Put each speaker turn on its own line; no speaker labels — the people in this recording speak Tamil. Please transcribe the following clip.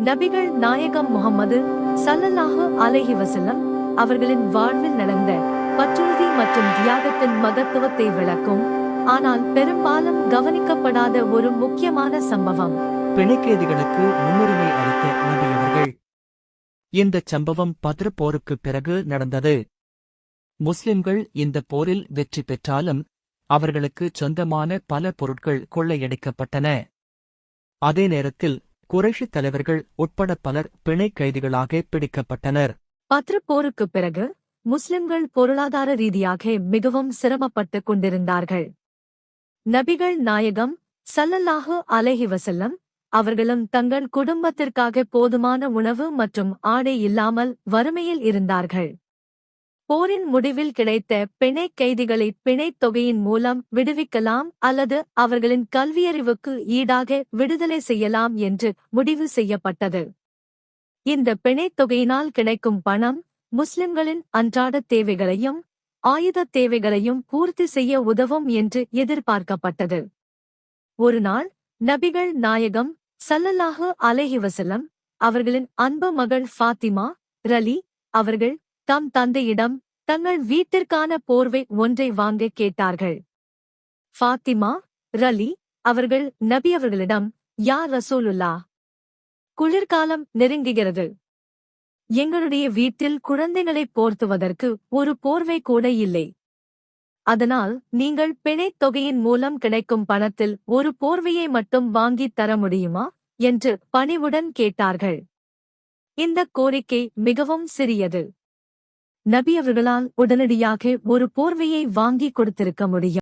நபிகள் நாயகம் முஹம்மது ஸல்லல்லாஹு அலைஹி வஸல்லம் அவர்களின் வாழ்வில் நடந்த பற்றுறுதி மற்றும் தியாகத்தின் மகத்துவத்தை விளக்கும், ஆனால் பெரும்பாலும் கவனிக்கப்படாத ஒரு முக்கியமான சம்பவம்.
பிணைக்கைதிகளுக்கு முன்னுரிமை அளித்த நபி அவர்கள். இந்தச் சம்பவம் பத்ர் போருக்குப் பிறகு நடந்தது. முஸ்லிம்கள் இந்த போரில் வெற்றி பெற்றாலும் அவர்களுக்கு சொந்தமான பல பொருட்கள் கொள்ளையடிக்கப்பட்டன. அதே நேரத்தில் குறைஷி தலைவர்கள் உட்பட பலர் பிணைக் கைதிகளாக பிடிக்கப்பட்டனர்.
பத்ர் போருக்குப் பிறகு முஸ்லிம்கள் பொருளாதார ரீதியாக மிகவும் சிரமப்பட்டுக் கொண்டிருந்தார்கள். நபிகள் நாயகம் ஸல்லல்லாஹு அலைஹி வஸல்லம் அவர்களும் தங்கள் குடும்பத்திற்காக போதுமான உணவு மற்றும் ஆடை இல்லாமல் வறுமையில் இருந்தார்கள். போரின் முடிவில் கிடைத்த பிணைக் கைதிகளை பிணைத் தொகையின் மூலம் விடுவிக்கலாம் அல்லது அவர்களின் கல்வியறிவுக்கு ஈடாக விடுதலை செய்யலாம் என்று முடிவு செய்யப்பட்டது. இந்த பிணைத் தொகையினால் கிடைக்கும் பணம் முஸ்லிம்களின் அன்றாட தேவைகளையும் ஆயுதத் தேவைகளையும் பூர்த்தி செய்ய உதவும் என்று எதிர்பார்க்கப்பட்டது. ஒருநாள் நபிகள் நாயகம் ஸல்லல்லாஹு அலைஹி வஸல்லம் அவர்களின் அன்பு மகள் ஃபாத்திமா ரலி அவர்கள் தம் தந்தையிடம் தங்கள் வீட்டிற்கான போர்வை ஒன்றை வாங்க கேட்டார்கள். ஃபாத்திமா ரலி அவர்கள் நபி அவர்களிடம், யா ரசூலுல்லாஹ், குளிர்காலம் நெருங்குகிறது. எங்களுடைய வீட்டில் குழந்தைகளைப் போர்த்துவதற்கு ஒரு போர்வை கூட இல்லை. அதனால் நீங்கள் பிணைத் தொகையின் மூலம் கிடைக்கும் பணத்தில் ஒரு போர்வையை மட்டும் வாங்கித் தர முடியுமா என்று பணிவுடன் கேட்டார்கள். இந்தக் கோரிக்கை மிகவும் சிறியது. நபி அவர்களால் உடனடியாக ஒரு போர்வையை வாங்கிக் கொடுத்திருக்க முடியும்.